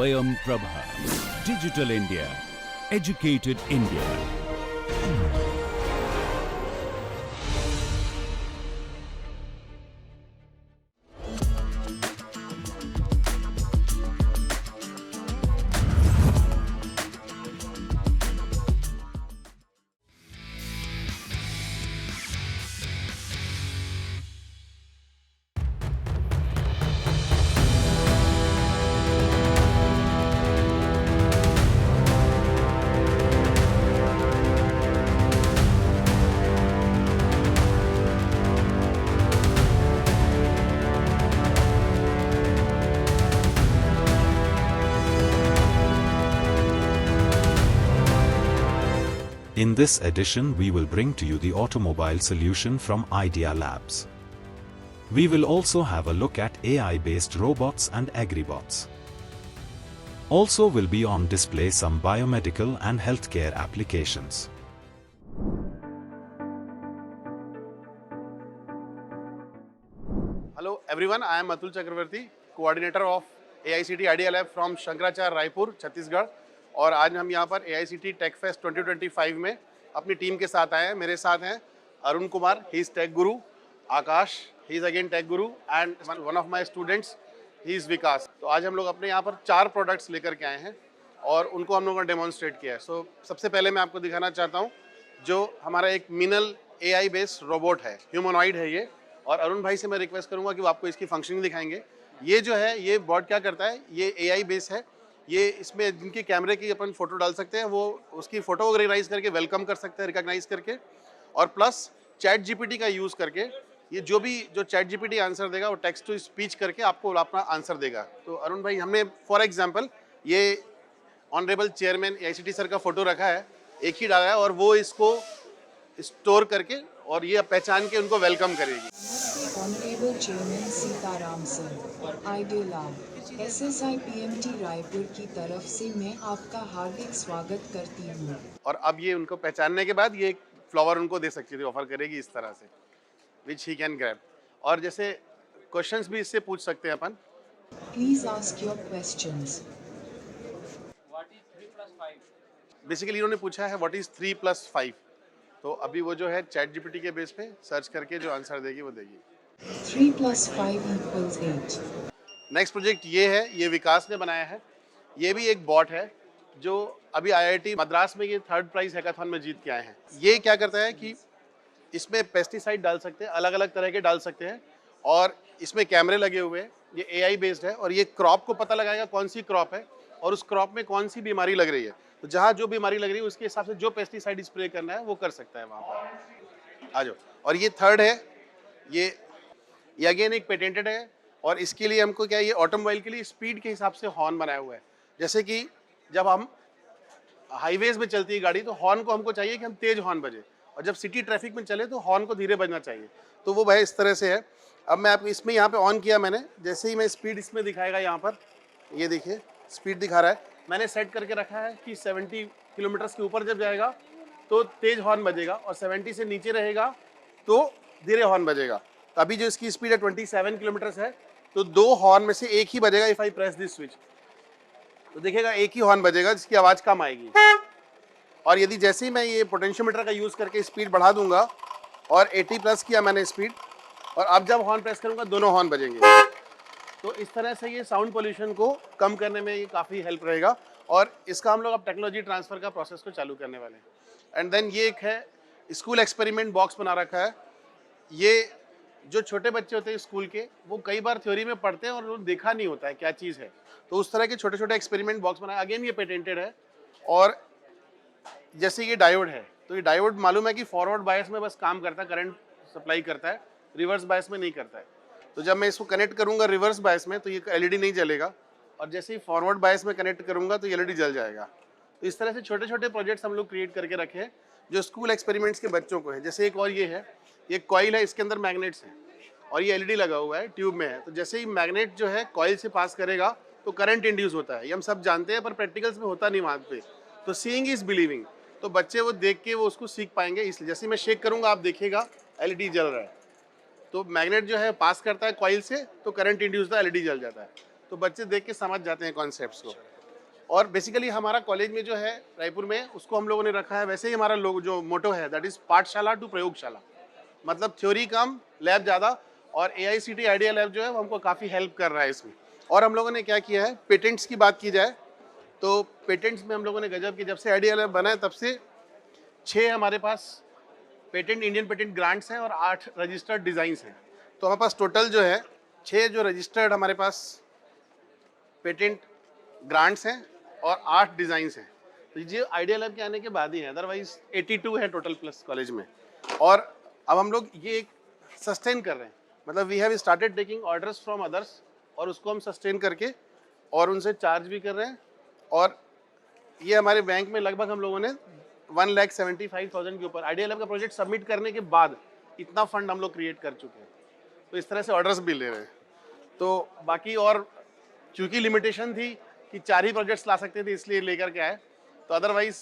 Swayam Prabha. Digital India. Educated India. In this edition, we will bring to you the automobile solution from Idea Labs. We will also have a look at AI-based robots and agribots. Also will be on display some biomedical and healthcare applications. Hello everyone, I am Atul Chakravarti, coordinator of AICT Idea Lab from Shankaracharya, Raipur, Chhattisgarh. और आज हम यहाँ पर AICT tech fest 2025 में अपनी team के साथ आए हैं। मेरे साथ हैं Arun Kumar, he is tech guru, Akash, he is again tech guru, and one of my students, he is Vikas. तो आज हम लोग अपने यहाँ पर 4 प्रोडक्ट्स लेकर के आए हैं और उनको हम लोगों ने डेमोन्स्ट्रेट किया है। सो सबसे पहले मैं आपको दिखाना चाहता हूँ जो हमारा एक मिनल AI बेस्ड रोबोट है, ह्यूमनॉइड है ये। और अरुण भाई से मैं रिक्वेस्ट करूँगा कि वो आपको इसकी फंक्शनिंग दिखाएंगे। ये जो है ये बॉट क्या करता है, ये AI बेस है। ये इसमें जिनकी कैमरे की अपन फोटो डाल सकते हैं वो उसकी फोटो को रिकग्नाइज करके वेलकम कर सकते हैं, रिकग्नाइज करके। और प्लस चैट जीपीटी का यूज़ करके ये जो चैट जीपीटी आंसर देगा वो टेक्स्ट टू स्पीच करके आपको अपना आंसर देगा। तो अरुण भाई, हमने फॉर एग्जांपल ये ऑनरेबल चेयरमैन AICT सर का फोटो रखा है, एक ही डाला है, और वो इसको स्टोर करके और ये पहचान के उनको वेलकम करेगी। Honourable chairman Sitaram sir, idea lab SSI PMT Raipur की तरफ से मैं आपका हार्दिक स्वागत करती हूँ। और अब ये उनको पहचानने के बाद ये एक फ्लावर उनको दे सकती है, ऑफर करेगी इस तरह से, विच ही कैन ग्रैब। और जैसे क्वेश्चंस भी इससे पूछ सकते हैं अपन। Please ask your questions. Basically इन्होंने पूछा है व्हाट इज 3+5। तो अभी वो जो है चैट जीपीटी के बेस पे सर्च करके जो आंसर देगी वो देगी। 3 + 5 = 8। नेक्स्ट प्रोजेक्ट ये है, ये विकास ने बनाया है। ये भी एक बॉट है जो अभी IIT मद्रास में ये 3rd प्राइज हैकाथॉन में जीत के आए हैं। ये क्या करता है कि इसमें पेस्टिसाइड डाल सकते हैं, अलग अलग तरह के डाल सकते हैं, और इसमें कैमरे लगे हुए हैं। ये AI बेस्ड है और ये क्रॉप को पता लगाएगा कौन सी क्रॉप है और उस क्रॉप में कौन सी बीमारी लग रही है। तो जहाँ जो बीमारी लग रही है उसके हिसाब से जो पेस्टिसाइड स्प्रे करना है वो कर सकता है वहाँ पर। आ जाओ। और ये 3rd है, ये अगेन एक पेटेंटेड है, और इसके लिए हमको क्या है, ये ऑटोमोबाइल के लिए स्पीड के हिसाब से हॉर्न बनाया हुआ है। जैसे कि जब हम हाईवेज में चलती है गाड़ी तो हॉर्न को हमको चाहिए कि हम तेज हॉर्न बजे, और जब सिटी ट्रैफिक में चले तो हॉर्न को धीरे बजना चाहिए। तो वो भाई इस तरह से है। अब मैं आपको इसमें यहाँ पे ऑन किया मैंने, जैसे ही मैं स्पीड इसमें दिखाएगा, यहाँ पर ये देखिए स्पीड दिखा रहा है। मैंने सेट करके रखा है कि 70 किलोमीटर के ऊपर जब जाएगा तो तेज हॉर्न बजेगा, और 70 से नीचे रहेगा तो धीरे हॉर्न बजेगा। तो अभी जो इसकी स्पीड है 27 किलोमीटर है, तो 2 हॉर्न में से एक ही बजेगा। If I press this switch तो देखिएगा एक ही हॉर्न बजेगा जिसकी आवाज़ कम आएगी। और यदि जैसे ही मैं ये पोटेंशियोमीटर का यूज़ करके स्पीड बढ़ा दूंगा और 80+ किया मैंने स्पीड, और अब जब हॉर्न प्रेस करूंगा दोनों हॉर्न बजेंगे। तो इस तरह से ये साउंड पोल्यूशन को कम करने में ये काफ़ी हेल्प रहेगा, और इसका हम लोग अब टेक्नोलॉजी ट्रांसफ़र का प्रोसेस को चालू करने वाले हैं। एंड देन ये एक है स्कूल एक्सपेरिमेंट बॉक्स बना रखा है। ये जो छोटे बच्चे होते हैं स्कूल के, वो कई बार थ्योरी में पढ़ते हैं और वो देखा नहीं होता है क्या चीज़ है, तो उस तरह के छोटे छोटे एक्सपेरिमेंट बॉक्स बनाया। अगेन ये पेटेंटेड है। और जैसे ये डायोड है, तो ये डायोड मालूम है कि फॉरवर्ड बायस में बस काम करता है, करंट सप्लाई करता है, रिवर्स बायस में नहीं करता है। तो जब मैं इसको कनेक्ट करूँगा रिवर्स बायस में तो ये LED नहीं जलेगा, और जैसे ही फॉरवर्ड बायस में कनेक्ट करूँगा तो ये LED जल जाएगा। तो इस तरह से छोटे छोटे प्रोजेक्ट्स हम लोग क्रिएट करके रखे हैं जो स्कूल एक्सपेरिमेंट्स के बच्चों को है। जैसे एक और ये है, ये कॉइल है, इसके अंदर मैग्नेट्स हैं और ये LED लगा हुआ है, ट्यूब में है। तो जैसे ही मैग्नेट जो है कॉइल से पास करेगा तो करंट इंड्यूस होता है। ये हम सब जानते हैं, पर प्रैक्टिकल्स में होता नहीं वहाँ पे। तो सीइंग इज बिलीविंग, तो बच्चे वो देख के वो उसको सीख पाएंगे। इसलिए जैसे मैं शेक करूँगा आप देखिएगा LED जल रहा है। तो मैग्नेट जो है पास करता है कॉइल से, तो करंट इंड्यूस होता है, LED जल जाता है। तो बच्चे देख के समझ जाते हैं कॉन्सेप्ट्स को। और बेसिकली हमारा कॉलेज में जो है रायपुर में, उसको हम लोगों ने रखा है वैसे ही हमारा लोग जो मोटो है, दैट इज़ पाठशाला टू प्रयोगशाला, मतलब थ्योरी कम लैब ज़्यादा। और AICTE आइडिया लैब जो है वो हमको काफ़ी हेल्प कर रहा है इसमें। और हम लोगों ने क्या किया है, पेटेंट्स की बात की जाए तो पेटेंट्स में हम लोगों ने गजब की, जब से आइडिया लैब बना है तब से 6 हमारे पास पेटेंट, इंडियन पेटेंट ग्रांट्स हैं और 8 रजिस्टर्ड डिज़ाइंस हैं। तो हमारे पास टोटल जो है 6 जो रजिस्टर्ड हमारे पास पेटेंट ग्रांट्स हैं और 8 डिज़ाइंस हैं। तो ये आइडिया लैब के आने के बाद ही है, अदरवाइज 82 है टोटल प्लस कॉलेज में। और अब हम लोग ये एक सस्टेन कर रहे हैं, मतलब we have started taking orders from others और उसको हम सस्टेन करके और उनसे चार्ज भी कर रहे हैं। और ये हमारे बैंक में लगभग हम लोगों ने 1,75,000 के ऊपर आइडिया लैब का प्रोजेक्ट सबमिट करने के बाद इतना फंड हम लोग क्रिएट कर चुके हैं। तो इस तरह से ऑर्डर्स भी ले रहे हैं। तो बाकी और चूँकि लिमिटेशन थी कि 4 ही प्रोजेक्ट्स ला सकते थे, इसलिए लेकर के आए। तो अदरवाइज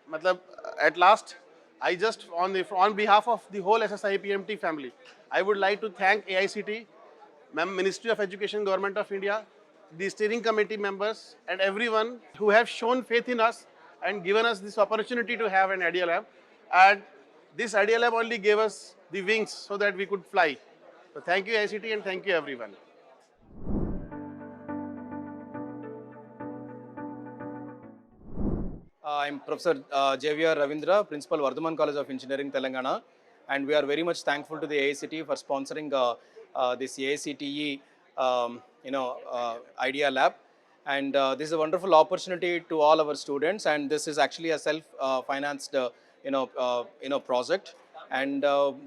मतलब at last I just on behalf of the whole SSI PMT family, I would like to thank AICTE, Ministry of Education, Government of India, the steering committee members, and everyone who have shown faith in us and given us this opportunity to have an Idea Lab. And this Idea Lab only gave us the wings so that we could fly. So thank you AICTE and thank you everyone. I'm Professor Javier Ravindra, Principal Vardhaman College of Engineering, Telangana, and we are very much thankful to the AICTE for sponsoring this AICTE Idea Lab. And this is a wonderful opportunity to all our students, and this is actually a self-financed project. And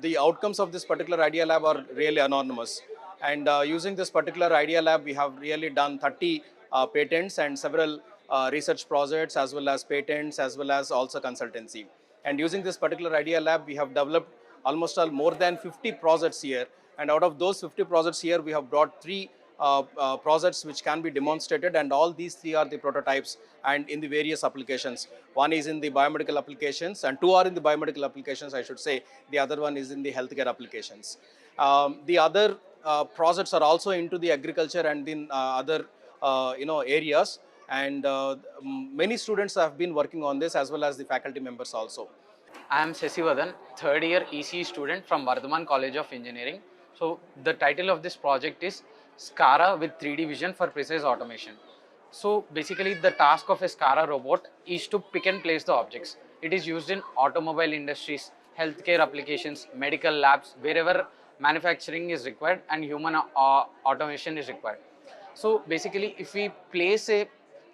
the outcomes of this particular Idea Lab are really enormous. And using this particular Idea Lab, we have really done 30 patents and several research projects, as well as patents, as well as also consultancy. And using this particular Idea Lab, we have developed almost more than 50 projects here. And out of those 50 projects here, we have brought 3 projects which can be demonstrated, and all these 3 are the prototypes and in the various applications. One is in the biomedical applications, and 2 are in the biomedical applications, I should say. The other one is in the healthcare applications. The other projects are also into the agriculture and in other areas. And many students have been working on this, as well as the faculty members also. I am Sesivadan, third year ECE student from Vardhaman College of Engineering. So the title of this project is SCARA with 3D vision for precise automation. So basically the task of a SCARA robot is to pick and place the objects. It is used in automobile industries, healthcare applications, medical labs, wherever manufacturing is required and human automation is required. So basically if we place a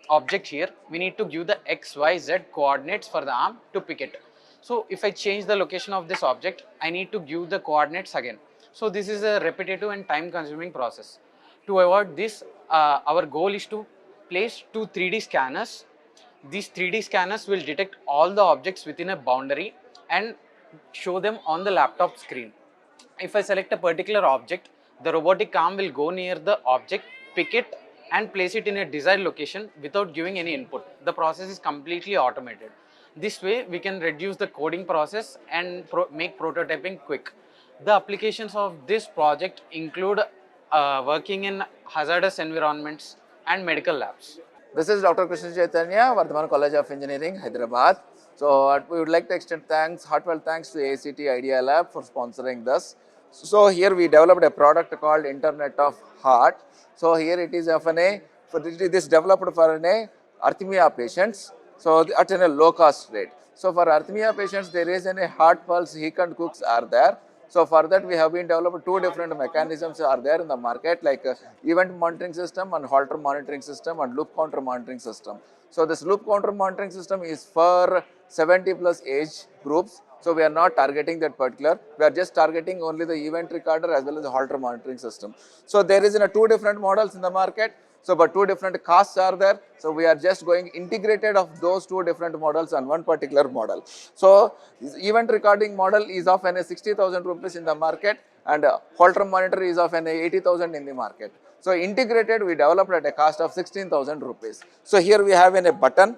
object here, we need to give the X, Y, Z coordinates for the arm to pick it. So if I change the location of this object, I need to give the coordinates again. So this is a repetitive and time consuming process. To avoid this, our goal is to place 2 3D scanners. These 3D scanners will detect all the objects within a boundary and show them on the laptop screen. If I select a particular object, the robotic arm will go near the object, pick it and place it in a desired location without giving any input. The process is completely automated. This way we can reduce the coding process and make prototyping quick. The applications of this project include working in hazardous environments and medical labs. This is Dr. Krishna Chaitanya, Vardhaman College of Engineering, Hyderabad. So we would like to extend heartfelt thanks to AICTE Idea Lab for sponsoring this. So here we developed a product called Internet of Heart. So here it is this developed for an arrhythmia patients, so at a low cost rate. So for arrhythmia patients, there is a heart pulse Heek and Cooks are there. So for that we have been developed 2 different mechanisms are there in the market, like event monitoring system and halter monitoring system and loop counter monitoring system. So this loop counter monitoring system is for 70 plus age groups. So we are not targeting that particular, we are just targeting only the event recorder as well as the halter monitoring system. So there is 2 different models in the market. So but 2 different costs are there. So we are just going integrated of those 2 different models on one particular model. So this event recording model is of 60,000 rupees in the market, and halter monitor is of 80,000 in the market. So integrated we developed at a cost of 16,000 rupees. So here we have a button.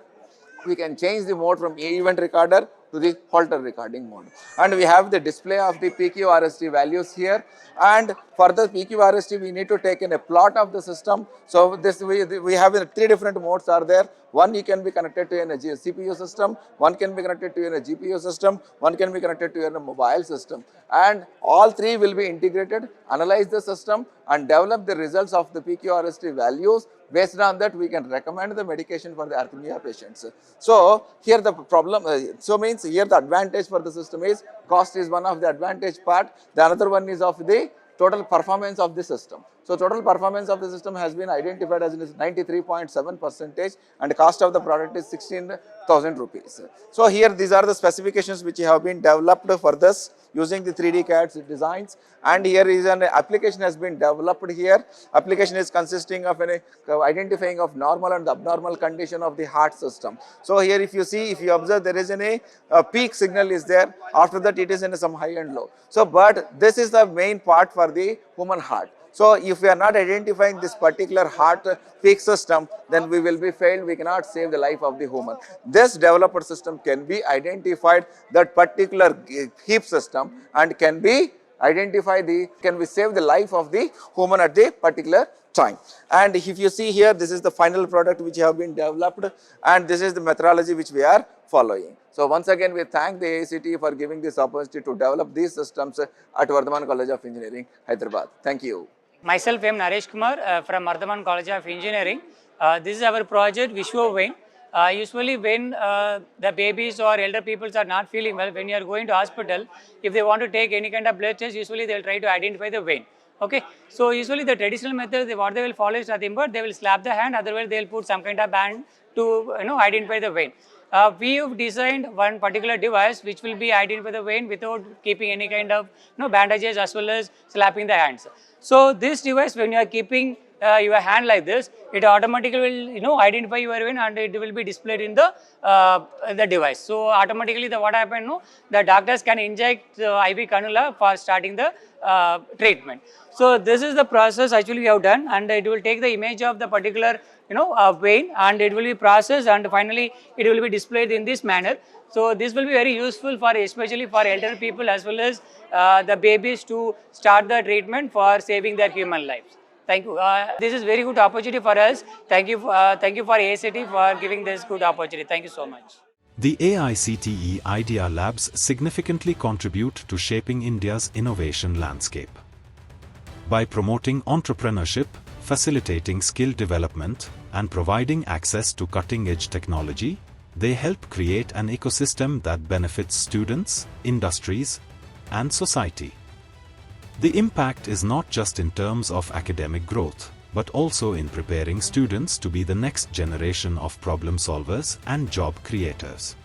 We can change the mode from event recorder to the Holter recording mode. And we have the display of the PQRST values here. And for the PQRST, we need to take in a plot of the system. So this we have 3 different modes are there. One you can be connected to a CPU system, one can be connected to a GPU system, one can be connected to a mobile system. And all 3 will be integrated, analyze the system and develop the results of the PQRST values. Based on that, we can recommend the medication for the arrhythmia patients. So here the problem, means here the advantage for the system is cost is one of the advantage part. The another one is of the total performance of the system. So total performance of the system has been identified as 93.7% and cost of the product is 16,000 rupees. So here these are the specifications which have been developed for this using the 3D CAD designs, and here is an application has been developed here. Application is consisting of an identifying of normal and abnormal condition of the heart system. So here if you observe, there is a peak signal is there, after that it is in some high and low. So but this is the main part for the human heart. So if we are not identifying this particular heart peak system, then we will be failed, we cannot save the life of the human. This developed system can be identified that particular heap system and can be save the life of the human at the particular time. And if you see here, this is the final product which have been developed and this is the methodology which we are following. So once again, we thank the AICTE for giving this opportunity to develop these systems at Vardhaman College of Engineering, Hyderabad. Thank you. Myself, I am Naresh Kumar from Vardhaman College of Engineering. This is our project Vishwa Vein. Usually when the babies or elder people are not feeling well, when you are going to hospital, if they want to take any kind of blood test, usually they will try to identify the vein. Okay, so usually the traditional method, what they will follow is nothing but they will slap the hand, otherwise they will put some kind of band to identify the vein. We have designed one particular device which will be identify the vein without keeping any kind of bandages as well as slapping the hands. So this device, when you are keeping your hand like this, it automatically will identify your vein and it will be displayed in the device. So automatically what happens, the doctors can inject IV cannula for starting the treatment. So this is the process actually we have done, and it will take the image of the particular vein and it will be processed and finally it will be displayed in this manner. So this will be very useful for especially for elder people as well as the babies to start the treatment for saving their human lives. Thank you. This is very good opportunity for us. Thank you for AICTE for giving this good opportunity. Thank you so much. The AICTE Idea Labs significantly contribute to shaping India's innovation landscape. By promoting entrepreneurship, facilitating skill development, and providing access to cutting-edge technology, they help create an ecosystem that benefits students, industries, and society. The impact is not just in terms of academic growth, but also in preparing students to be the next generation of problem solvers and job creators.